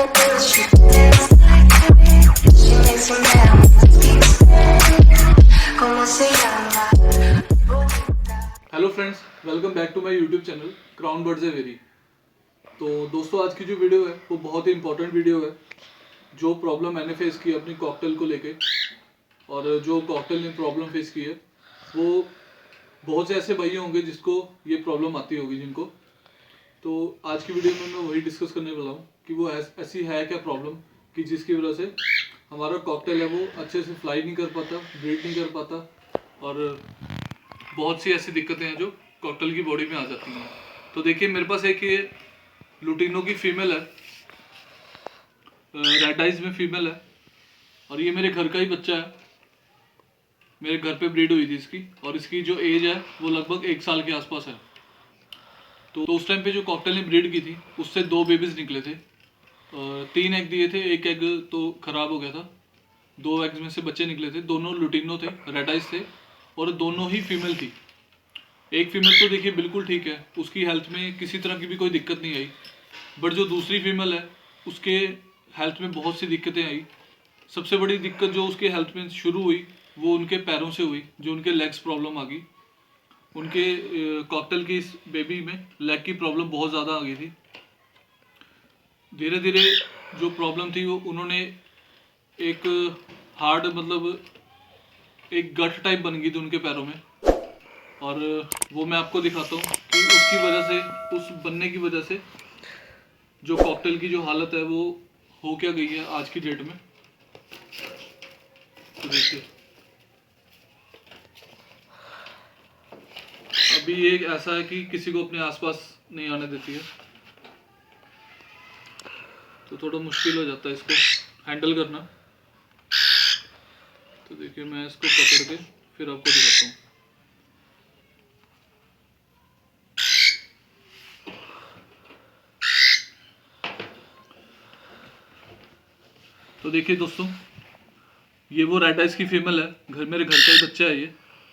Hello friends, welcome back to my YouTube channel Crown Birds Aviary. तो दोस्तों, आज की जो वीडियो है वो बहुत ही इंपॉर्टेंट वीडियो है। जो प्रॉब्लम मैंने फेस की अपनी कॉकटेल को लेके, और जो कॉकटेल ने प्रॉब्लम फेस की है, वो बहुत से ऐसे भाई होंगे जिसको ये प्रॉब्लम आती होगी जिनको। तो आज की वीडियो में मैं वही डिस्कस करने वाला हूँ कि वो ऐसी है क्या प्रॉब्लम कि जिसकी वजह से हमारा कॉकटेल है वो अच्छे से फ्लाई नहीं कर पाता, ब्रीड नहीं कर पाता, और बहुत सी ऐसी दिक्कतें हैं जो कॉकटेल की बॉडी में आ जाती हैं। तो देखिए, मेरे पास एक ये लुटिनो की फीमेल है, रेड आइज में फीमेल है, और ये मेरे घर का ही बच्चा है। मेरे घर पे ब्रीड हुई थी इसकी, और इसकी जो एज है वो लगभग 1 साल के आसपास है। तो उस टाइम पे जो कॉकटेल ने ब्रीड की थी उससे 2 बेबीज निकले थे, 3 एग दिए थे, एक एग तो खराब हो गया था। 2 एग्स में से बच्चे निकले थे, दोनों लुटिनो थे, रेड आइज थे, और दोनों ही फीमेल थी। एक फीमेल तो देखिए बिल्कुल ठीक है, उसकी हेल्थ में किसी तरह की भी कोई दिक्कत नहीं आई, बट जो दूसरी फीमेल है उसके हेल्थ में बहुत सी दिक्कतें आई। सबसे बड़ी दिक्कत जो उसके हेल्थ में शुरू हुई वो उनके पैरों से हुई, जो उनके लेग्स प्रॉब्लम आ गई। उनके कॉकटेल की इस बेबी में लेग की प्रॉब्लम बहुत ज़्यादा आ गई थी। धीरे धीरे जो प्रॉब्लम थी वो उन्होंने एक हार्ड, मतलब एक गट टाइप बन गई थी उनके पैरों में, और वो मैं आपको दिखाता हूँ कि उसकी वजह से, उस बनने की वजह से जो कॉकटेल की जो हालत है वो हो क्या गई है आज की डेट में। तो देखिए, अभी ये ऐसा है कि किसी को अपने आसपास नहीं आने देती है, तो थोड़ा मुश्किल हो जाता है इसको हैंडल करना। तो देखिए, मैं इसको पकड़ के फिर आपको दिखाता हूँ। तो देखिए दोस्तों, ये वो रेड आइज की फीमेल है, मेरे घर का ही बच्चा है ये।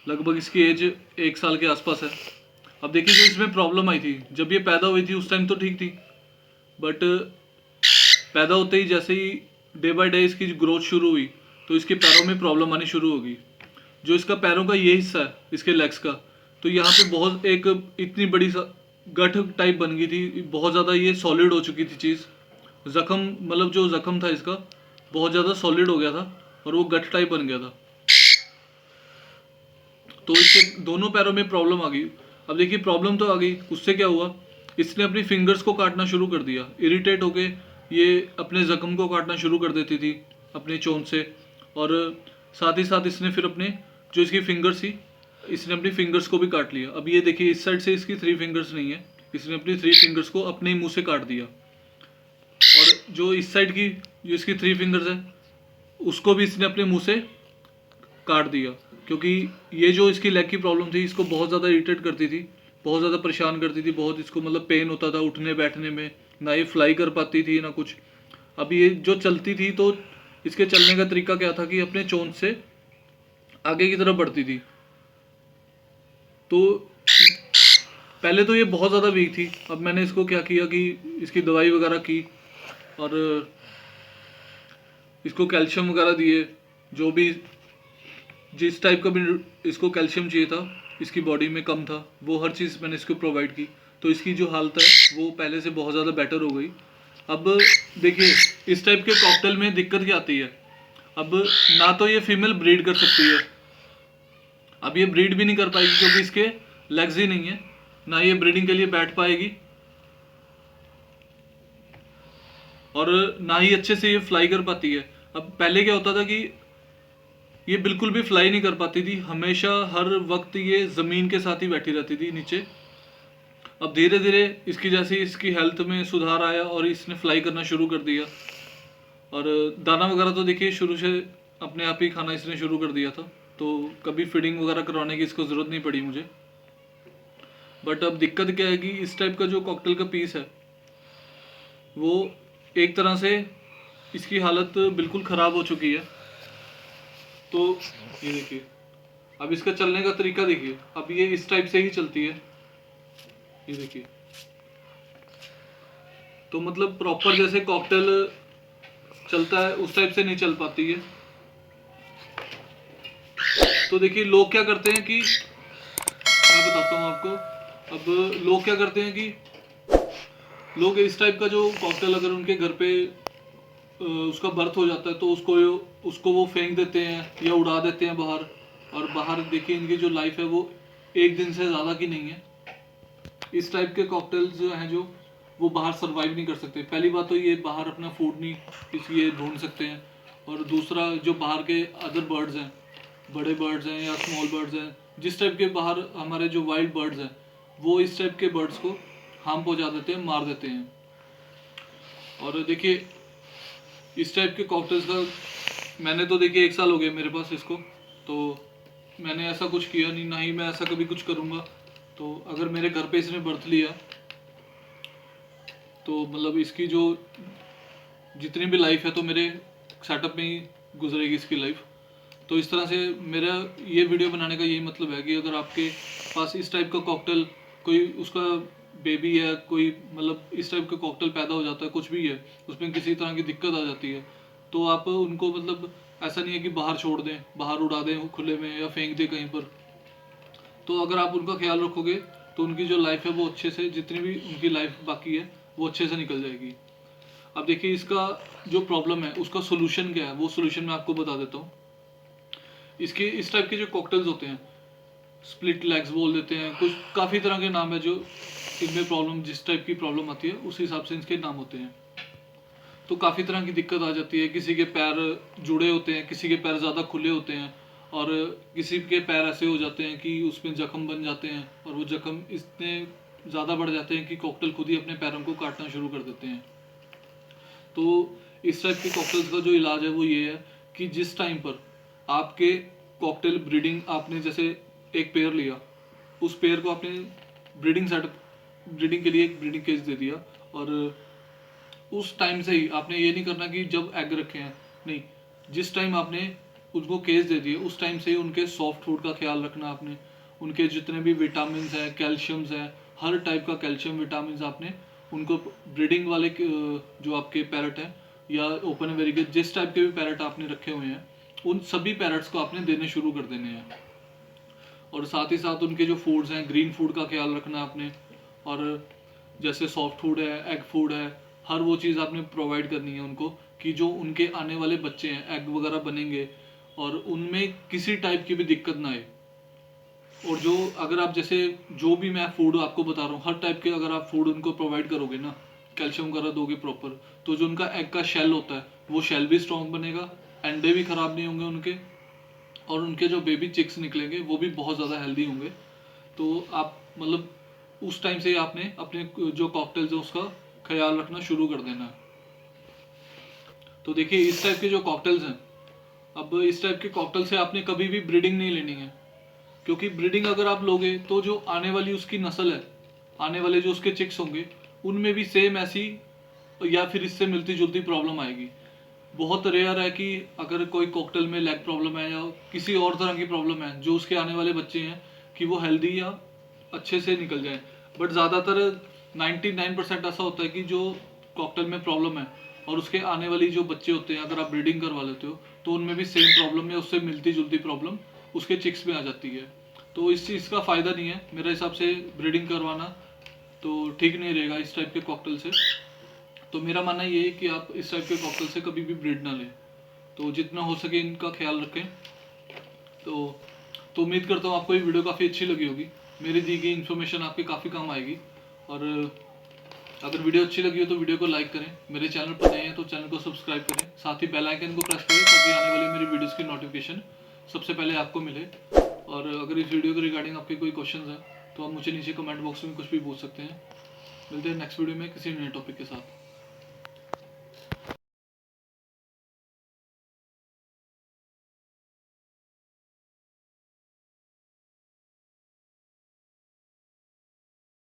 लगभग इसकी एज 1 साल के आसपास है। अब देखिए, जो इसमें प्रॉब्लम आई थी जब ये पैदा हुई थी उस टाइम तो ठीक थी, बट पैदा होते ही जैसे ही डे बाय डे इसकी ग्रोथ शुरू हुई तो इसके पैरों में प्रॉब्लम आनी शुरू हो गई। जो इसका पैरों का ये हिस्सा है इसके लेग्स का, तो यहाँ पे बहुत एक इतनी बड़ी गठ टाइप बन गई थी, बहुत ज़्यादा ये सॉलिड हो चुकी थी चीज़। जख्म, मतलब जो जख्म था इसका बहुत ज़्यादा सॉलिड हो गया था और वो गठ टाइप बन गया था। तो इसके दोनों पैरों में प्रॉब्लम आ गई। अब देखिए, प्रॉब्लम तो आ गई, उससे क्या हुआ, इसने अपनी फिंगर्स को काटना शुरू कर दिया। इरिटेट होके ये अपने जख्म को काटना शुरू कर देती थी अपने चोंच से, और साथ ही साथ इसने फिर अपने जो इसकी फिंगर्स थी, इसने अपनी फिंगर्स को भी काट लिया। अब ये देखिए, इस साइड से इसकी 3 फिंगर्स नहीं है, इसने अपनी 3 फिंगर्स को अपने ही मुंह से काट दिया, और जो इस साइड की जो इसकी 3 फिंगर्स है उसको भी इसने अपने मुंह से काट दिया। क्योंकि ये जो इसकी लेग की प्रॉब्लम थी इसको बहुत ज़्यादा इरिटेट करती थी, बहुत ज़्यादा परेशान करती थी, बहुत इसको मतलब पेन होता था उठने बैठने में, ना ये फ्लाई कर पाती थी ना कुछ। अब ये जो चलती थी तो इसके चलने का तरीका क्या था कि अपने चोंच से आगे की तरफ बढ़ती थी। तो पहले तो ये बहुत ज़्यादा वीक थी। अब मैंने इसको क्या किया कि इसकी दवाई वगैरह की, और इसको कैल्शियम वगैरह दिए, जो भी जिस टाइप का भी इसको कैल्शियम चाहिए था इसकी बॉडी में कम था, वो हर चीज़ मैंने इसको प्रोवाइड की। तो इसकी जो हालत है वो पहले से बहुत ज़्यादा बेटर हो गई। अब देखिए, इस टाइप के कॉकटेल में दिक्कत क्या आती है, अब ना तो ये फीमेल ब्रीड कर सकती है, अब ये ब्रीड भी नहीं कर पाएगी क्योंकि इसके लेग्स ही नहीं है, ना ये ब्रीडिंग के लिए बैठ पाएगी, और ना ही अच्छे से ये फ्लाई कर पाती है। अब पहले क्या होता था कि ये बिल्कुल भी फ्लाई नहीं कर पाती थी, हमेशा हर वक्त ये ज़मीन के साथ ही बैठी रहती थी नीचे। अब धीरे धीरे इसकी जैसे इसकी हेल्थ में सुधार आया और इसने फ्लाई करना शुरू कर दिया, और दाना वगैरह तो देखिए शुरू से अपने आप ही खाना इसने शुरू कर दिया था, तो कभी फीडिंग वगैरह करवाने की इसको ज़रूरत नहीं पड़ी मुझे। बट अब दिक्कत क्या है कि इस टाइप का जो कॉकटेल का पीस है वो एक तरह से इसकी हालत बिल्कुल ख़राब हो चुकी है। तो ये देखिए, अब इसका चलने का तरीका देखिए, अब ये इस टाइप से ही चलती है, ये देखिए। तो मतलब प्रॉपर जैसे कॉकटेल चलता है उस टाइप से नहीं चल पाती है। तो देखिए लोग क्या करते हैं कि मैं बताता हूँ आपको। अब लोग क्या करते हैं कि लोग इस टाइप का जो कॉकटेल अगर उनके घर पे उसका बर्थ हो जाता है तो उसको वो फेंक देते हैं या उड़ा देते हैं बाहर। और बाहर देखिए इनकी जो लाइफ है वो एक दिन से ज़्यादा की नहीं है। इस टाइप के कॉकटेल्स जो हैं जो वो बाहर सरवाइव नहीं कर सकते। पहली बात तो ये बाहर अपना फूड नहीं इसलिए ढूंढ सकते हैं, और दूसरा जो बाहर के अदर बर्ड्स हैं, बड़े बर्ड्स हैं या स्मॉल बर्ड्स हैं, जिस टाइप के बाहर हमारे जो वाइल्ड बर्ड्स हैं वो इस टाइप के बर्ड्स को हार्म पहुंचा देते हैं, मार देते हैं। और देखिए इस टाइप के कॉकटेल्स का मैंने तो देखिए 1 साल हो गया मेरे पास इसको, तो मैंने ऐसा कुछ किया नहीं, ना ही मैं ऐसा कभी कुछ करूँगा। तो अगर मेरे घर पे इसने बर्थ लिया तो मतलब इसकी जो जितनी भी लाइफ है तो मेरे सेटअप में ही गुजरेगी इसकी लाइफ। तो इस तरह से मेरा ये वीडियो बनाने का यही मतलब है कि अगर आपके पास इस टाइप का कॉकटेल कोई उसका बेबी है, कोई मतलब इस टाइप का कॉकटेल पैदा हो जाता है, कुछ भी है उसमें किसी तरह की दिक्कत आ जाती है, तो आप उनको मतलब ऐसा नहीं है कि बाहर छोड़ दें, बाहर उड़ा दें खुले में या फेंक दें कहीं पर। तो अगर आप उनका ख्याल रखोगे तो उनकी जो लाइफ है वो अच्छे से, जितनी भी उनकी लाइफ बाकी है वो अच्छे से निकल जाएगी। अब देखिए इसका जो प्रॉब्लम है उसका सोल्यूशन क्या है, वो सोल्यूशन मैं आपको बता देता हूँ। इसके इस टाइप के जो कॉकटेल्स होते हैं, स्प्लिट लेग्स बोल देते हैं, कुछ काफ़ी तरह के नाम है जो इनमें प्रॉब्लम, जिस टाइप की प्रॉब्लम आती है उस हिसाब से इसके नाम होते हैं। तो काफ़ी तरह की दिक्कत आ जाती है, किसी के पैर जुड़े होते हैं, किसी के पैर ज़्यादा खुले होते हैं, और किसी के पैर ऐसे हो जाते हैं कि उसमें जख्म बन जाते हैं, और वो जख्म इतने ज़्यादा बढ़ जाते हैं कि कॉकटेल खुद ही अपने पैरों को काटना शुरू कर देते हैं। तो इस टाइप के कॉकटेल्स का जो इलाज है वो ये है कि जिस टाइम पर आपके कॉकटेल ब्रीडिंग, आपने जैसे एक पेयर लिया, उस पेयर को आपने ब्रीडिंग के लिए एक ब्रीडिंग केज दे दिया, और उस टाइम से ही आपने ये नहीं करना कि जब एग रखे हैं, नहीं, जिस टाइम आपने उनको केस दे दिए उस टाइम से ही उनके सॉफ्ट फूड का ख्याल रखना आपने। उनके जितने भी विटामिन हैं, कैल्शियम्स हैं, हर टाइप का कैल्शियम विटामिन आपने उनको ब्रीडिंग वाले जो आपके पैरट हैं या ओपन वेरिगेट, जिस टाइप के भी पैरट आपने रखे हुए हैं उन सभी पैरट्स को आपने देने शुरू कर देने हैं। और साथ ही साथ उनके जो फूड्स हैं, ग्रीन फूड का ख्याल रखना आपने, और जैसे सॉफ्ट फूड है, एग फूड है, हर वो चीज़ आपने प्रोवाइड करनी है उनको, कि जो उनके आने वाले बच्चे हैं एग वगैरह बनेंगे और उनमें किसी टाइप की भी दिक्कत ना आए। और जो अगर आप जैसे जो भी मैं फूड आपको बता रहा हूँ हर टाइप के अगर आप फूड उनको प्रोवाइड करोगे ना, कैल्शियम वगैरह दोगे प्रॉपर, तो जो उनका एग का शेल होता है वो शेल भी स्ट्रॉन्ग बनेगा, अंडे भी ख़राब नहीं होंगे उनके, और उनके जो बेबी चिक्स निकलेंगे वो भी बहुत ज़्यादा हेल्दी होंगे। तो आप मतलब उस टाइम से आपने अपने जो कॉकटेल्स है उसका ख्याल रखना शुरू कर देना है। तो देखिए इस टाइप के जो कॉकटेल्स हैं, अब इस टाइप के कॉकटेल से आपने कभी भी ब्रीडिंग नहीं लेनी है, क्योंकि ब्रीडिंग अगर आप लोगे तो जो आने वाली उसकी नस्ल है, आने वाले जो उसके चिक्स होंगे उनमें भी सेम ऐसी या फिर इससे मिलती जुलती प्रॉब्लम आएगी। बहुत रेयर है कि अगर कोई कॉकटेल में लेग प्रॉब्लम है या किसी और तरह की प्रॉब्लम है जो उसके आने वाले बच्चे हैं कि वो हेल्दी या अच्छे से निकल जाए। बट ज़्यादातर 99% ऐसा होता है कि जो कॉकटेल में प्रॉब्लम है और उसके आने वाली जो बच्चे होते हैं अगर आप ब्रीडिंग करवा लेते हो तो उनमें भी सेम प्रॉब्लम या उससे मिलती जुलती प्रॉब्लम उसके चिक्स में आ जाती है। तो इस चीज़ का फ़ायदा नहीं है मेरे हिसाब से ब्रीडिंग करवाना, तो ठीक नहीं रहेगा इस टाइप के कॉकटेल से। तो मेरा मानना ये है कि आप इस टाइप के कॉकटेल से कभी भी ब्रीड ना लें, तो जितना हो सके इनका ख्याल रखें। तो उम्मीद करता हूँ आपको ये वीडियो काफ़ी अच्छी लगी होगी, मेरी दी गई इन्फॉर्मेशन आपके काफ़ी काम आएगी। और अगर वीडियो अच्छी लगी हो तो वीडियो को लाइक करें, मेरे चैनल पर नए हैं तो चैनल को सब्सक्राइब करें, साथ ही बेल आइकन को प्रेस करें ताकि आने वाली मेरी वीडियोस की नोटिफिकेशन सबसे पहले आपको मिले। और अगर इस वीडियो के रिगार्डिंग आपके कोई क्वेश्चन हैं तो आप मुझे नीचे कमेंट बॉक्स में कुछ भी पूछ सकते हैं। मिलते हैं नेक्स्ट वीडियो में किसी नए टॉपिक के साथ।